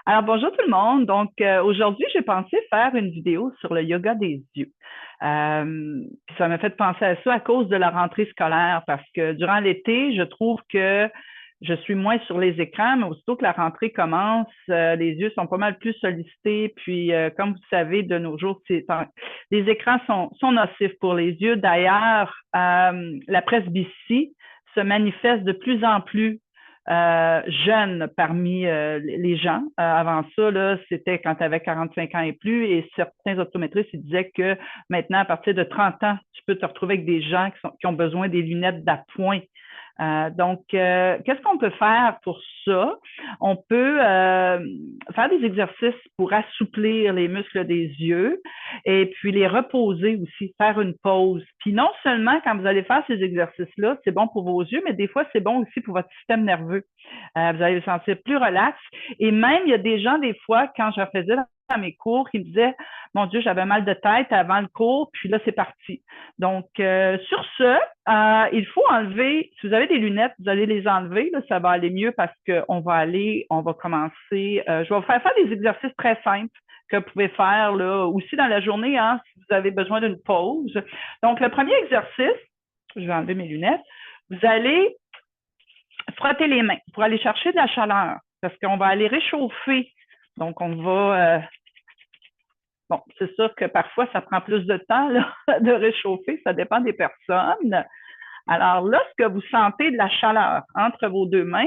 Alors, bonjour tout le monde. Donc, aujourd'hui, j'ai pensé faire une vidéo sur le yoga des yeux. Puis ça m'a fait penser à ça à cause de la rentrée scolaire parce que durant l'été, je trouve que je suis moins sur les écrans, mais aussitôt que la rentrée commence, les yeux sont pas mal plus sollicités. Puis, comme vous savez, de nos jours, les écrans sont nocifs pour les yeux. D'ailleurs, la presbytie se manifeste de plus en plus jeunes parmi les gens. Avant ça, là, c'était quand tu avais 45 ans et plus, et certains optométristes ils disaient que maintenant, à partir de 30 ans, tu peux te retrouver avec des gens qui ont besoin des lunettes d'appoint. Qu'est-ce qu'on peut faire pour ça? On peut faire des exercices pour assouplir les muscles des yeux et puis les reposer aussi, faire une pause. Puis non seulement quand vous allez faire ces exercices-là, c'est bon pour vos yeux, mais des fois, c'est bon aussi pour votre système nerveux. Vous allez vous sentir plus relax. Et même, il y a des gens, des fois, quand je faisais dans mes cours, qui me disaient, mon Dieu, j'avais mal de tête avant le cours, puis là, c'est parti. Donc, sur ce, il faut enlever, si vous avez des lunettes, vous allez les enlever, là, ça va aller mieux parce qu'on va commencer, je vais vous faire des exercices très simples que vous pouvez faire là, aussi dans la journée, hein, si vous avez besoin d'une pause. Donc, le premier exercice, je vais enlever mes lunettes, vous allez frotter les mains pour aller chercher de la chaleur parce qu'on va aller réchauffer. Donc, on va bon, c'est sûr que parfois, ça prend plus de temps là, de réchauffer, ça dépend des personnes. Alors, lorsque vous sentez de la chaleur entre vos deux mains,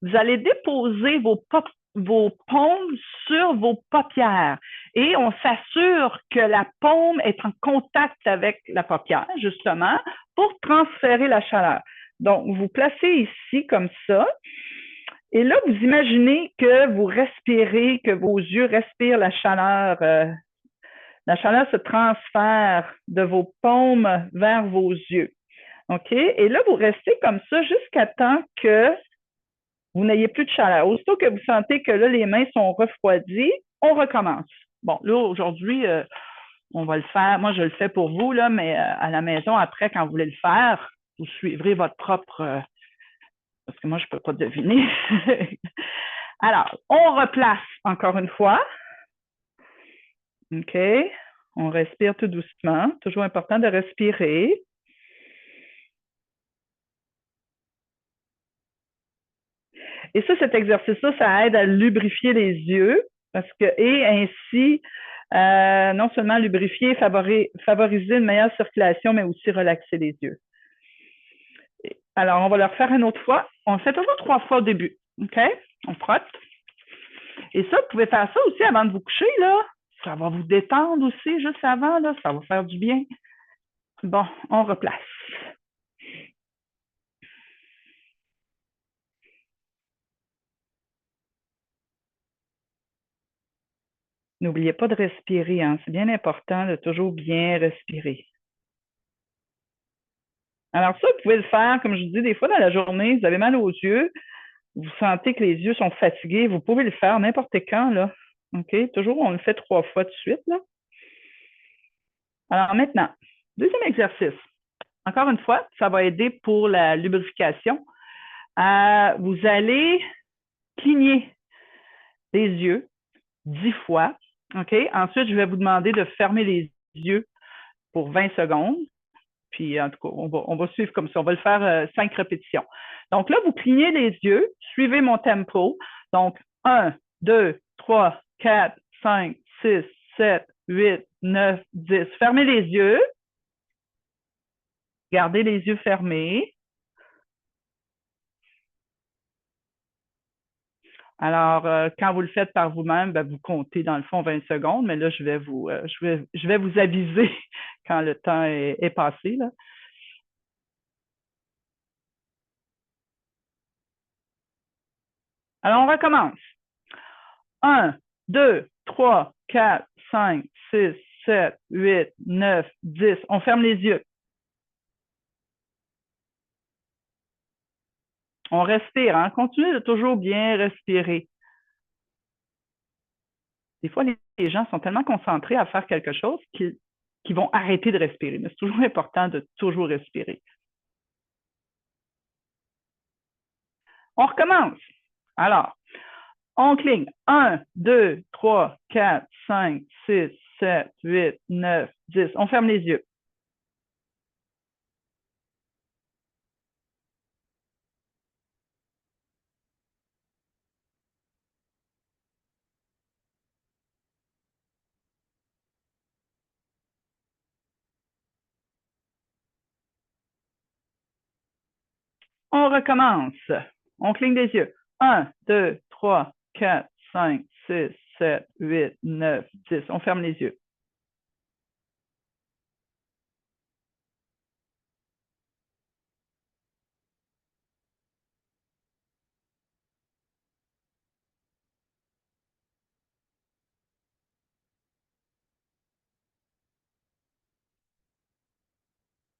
vous allez déposer vos paumes sur vos paupières et on s'assure que la paume est en contact avec la paupière, justement, pour transférer la chaleur. Donc, vous placez ici comme ça. Et là, vous imaginez que vous respirez, que vos yeux respirent la chaleur. La chaleur se transfère de vos paumes vers vos yeux. OK? Et là, vous restez comme ça jusqu'à temps que vous n'ayez plus de chaleur. Aussitôt que vous sentez que là, les mains sont refroidies, on recommence. Bon, là, aujourd'hui, on va le faire. Moi, je le fais pour vous, là, mais à la maison, après, quand vous voulez le faire, vous suivrez votre propre. Parce que moi, je ne peux pas deviner. Alors, on replace encore une fois. OK? On respire tout doucement. Toujours important de respirer. Et ça, cet exercice-là, ça aide à lubrifier les yeux parce que, et ainsi, non seulement lubrifier, favoriser une meilleure circulation, mais aussi relaxer les yeux. Alors, on va le refaire une autre fois. On le fait toujours 3 fois au début. OK? On frotte. Et ça, vous pouvez faire ça aussi avant de vous coucher, là. Ça va vous détendre aussi juste avant, là. Ça va faire du bien. Bon, on replace. N'oubliez pas de respirer, hein. C'est bien important de toujours bien respirer. Alors ça, vous pouvez le faire, comme je dis, des fois dans la journée, vous avez mal aux yeux, vous sentez que les yeux sont fatigués, vous pouvez le faire n'importe quand, là. OK? Toujours, on le fait 3 fois de suite, là. Alors maintenant, deuxième exercice. Encore une fois, ça va aider pour la lubrification. Vous allez cligner les yeux 10 fois. OK? Ensuite, je vais vous demander de fermer les yeux pour 20 secondes. Puis, en tout cas, on va suivre comme ça. On va le faire 5 répétitions. Donc là, vous clignez les yeux, suivez mon tempo. Donc, 1, 2, 3, 4, 5, 6, 7, 8, 9, 10. Fermez les yeux. Gardez les yeux fermés. Alors, quand vous le faites par vous-même, ben, vous comptez dans le fond 20 secondes, mais là, je vais vous aviser quand le temps est passé, là. Alors, on recommence. 1, 2, 3, 4, 5, 6, 7, 8, 9, 10. On ferme les yeux. On respire, hein? Continuez de toujours bien respirer. Des fois, les gens sont tellement concentrés à faire quelque chose qu'ils vont arrêter de respirer. Mais c'est toujours important de toujours respirer. On recommence. Alors, On cligne. 1, 2, 3, 4, 5, 6, 7, 8, 9, 10. On ferme les yeux. On recommence. On cligne des yeux. 1, 2, 3, 4, 5, 6, 7, 8, 9, 10. On ferme les yeux.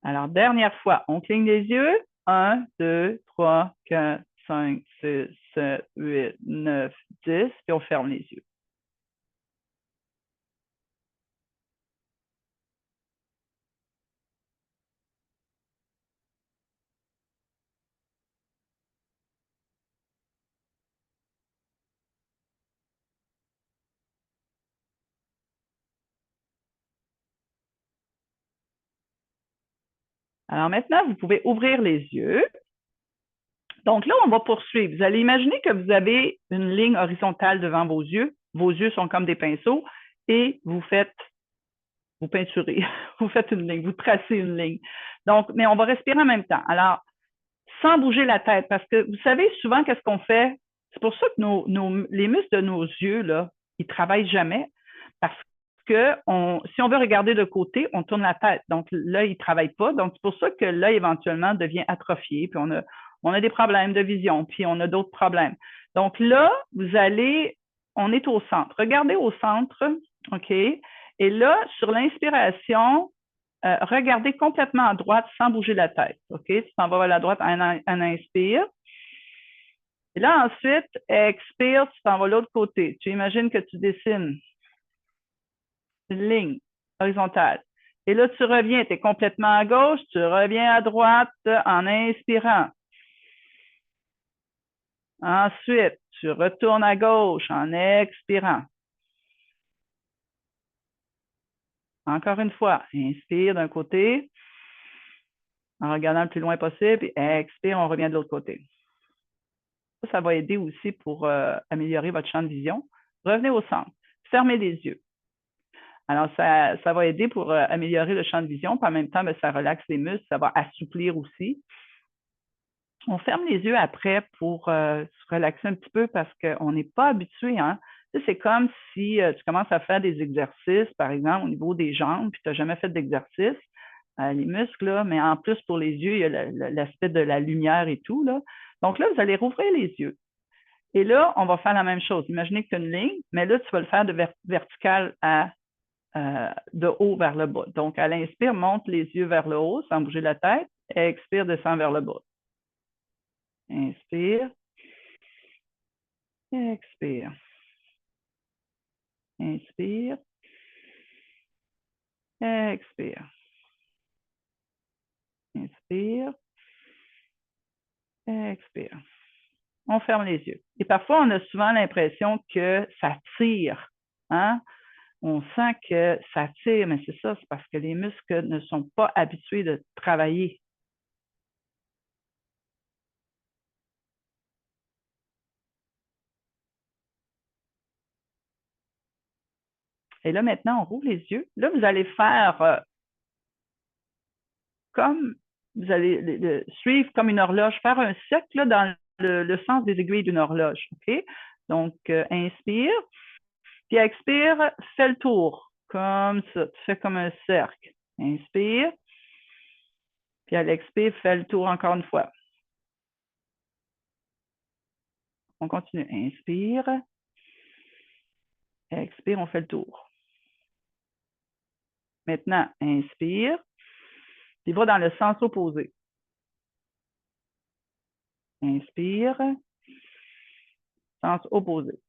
Alors, dernière fois, on cligne des yeux. 1, 2, 3, 4, 5, 6, 7, 8, 9, 10. Puis on ferme les yeux. Alors maintenant, vous pouvez ouvrir les yeux. Donc là, on va poursuivre. Vous allez imaginer que vous avez une ligne horizontale devant vos yeux. Vos yeux sont comme des pinceaux et vous peinturez, vous faites une ligne, vous tracez une ligne. Donc, mais on va respirer en même temps. Alors, sans bouger la tête, parce que vous savez, souvent, qu'est-ce qu'on fait? C'est pour ça que les muscles de nos yeux, là, ils ne travaillent jamais, parce que si on veut regarder de côté, on tourne la tête. Donc, l'œil ne travaille pas. Donc, c'est pour ça que l'œil, éventuellement, devient atrophié, puis on a des problèmes de vision, puis on a d'autres problèmes. Donc là, on est au centre. Regardez au centre, OK? Et là, sur l'inspiration, regardez complètement à droite sans bouger la tête. OK? Tu t'en vas vers la droite en inspire. Et là, ensuite, expire, tu t'en vas de l'autre côté. Tu imagines que tu dessines une ligne horizontale. Et là, tu reviens, tu es complètement à gauche, tu reviens à droite en inspirant. Ensuite, tu retournes à gauche en expirant. Encore une fois, inspire d'un côté en regardant le plus loin possible, puis expire, on revient de l'autre côté. Ça va aider aussi pour améliorer votre champ de vision. Revenez au centre. Fermez les yeux. Alors, ça va aider pour améliorer le champ de vision, puis en même temps, ça relaxe les muscles, ça va assouplir aussi. On ferme les yeux après pour se relaxer un petit peu parce qu'on n'est pas habitué. Hein? C'est comme si tu commences à faire des exercices, par exemple, au niveau des jambes, puis tu n'as jamais fait d'exercice. Les muscles, là, mais en plus, pour les yeux, il y a l'aspect de la lumière et tout. Là. Donc là, vous allez rouvrir les yeux. Et là, on va faire la même chose. Imaginez que tu as une ligne, mais là, tu vas le faire de vertical de haut vers le bas. Donc, à l'inspire, monte les yeux vers le haut sans bouger la tête. Expire, descend vers le bas. Inspire. Expire. Inspire. Expire. Inspire. Expire. On ferme les yeux. Et parfois, on a souvent l'impression que ça tire. Hein? On sent que ça tire, mais c'est ça, c'est parce que les muscles ne sont pas habitués de travailler. Et là, maintenant, on rouvre les yeux. Là, vous allez faire comme, vous allez suivre comme une horloge, faire un cercle là, dans le sens des aiguilles d'une horloge. OK? Donc, inspire, puis expire, fais le tour, comme ça. Tu fais comme un cercle. Inspire, puis à l'expire, fais le tour encore une fois. On continue. Inspire, expire, on fait le tour. Maintenant, inspire, puis va dans le sens opposé. Inspire, sens opposé.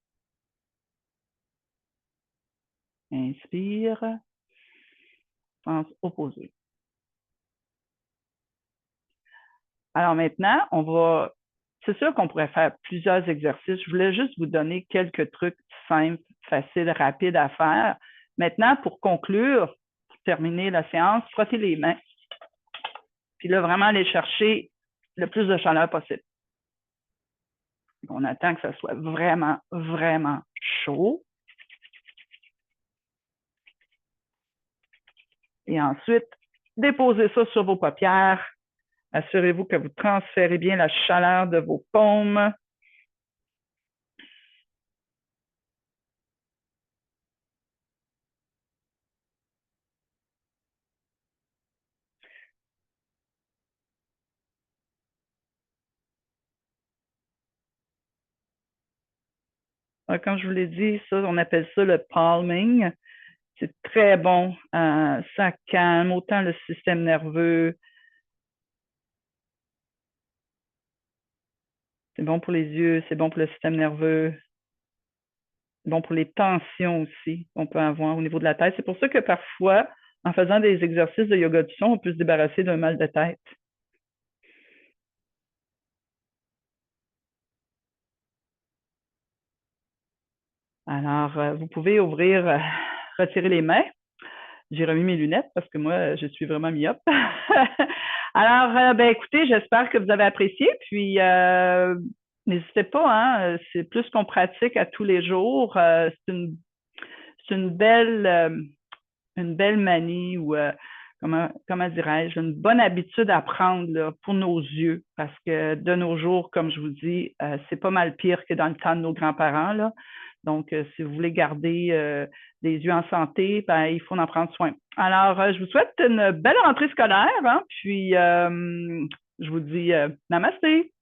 Inspire, sens opposé. Alors maintenant, on va c'est sûr qu'on pourrait faire plusieurs exercices. Je voulais juste vous donner quelques trucs simples, faciles, rapides à faire. Maintenant, pour conclure, pour terminer la séance, frottez les mains. Puis là, vraiment aller chercher le plus de chaleur possible. On attend que ça soit vraiment, vraiment chaud. Et ensuite, déposez ça sur vos paupières. Assurez-vous que vous transférez bien la chaleur de vos paumes. Comme je vous l'ai dit, ça, on appelle ça le palming. C'est très bon. Ça calme autant le système nerveux. C'est bon pour les yeux, c'est bon pour le système nerveux. C'est bon pour les tensions aussi qu'on peut avoir au niveau de la tête. C'est pour ça que parfois, en faisant des exercices de yoga du son, on peut se débarrasser d'un mal de tête. Alors, vous pouvez ouvrir, retirer les mains. J'ai remis mes lunettes parce que moi, je suis vraiment myope. Alors, ben écoutez, j'espère que vous avez apprécié. Puis, n'hésitez pas, hein, c'est plus qu'on pratique à tous les jours. C'est une belle manie ou comment dirais-je, une bonne habitude à prendre là, pour nos yeux. Parce que de nos jours, comme je vous dis, c'est pas mal pire que dans le temps de nos grands-parents, là. Donc, si vous voulez garder des yeux en santé, ben, il faut en prendre soin. Alors, je vous souhaite une belle rentrée scolaire, hein, puis je vous dis namasté.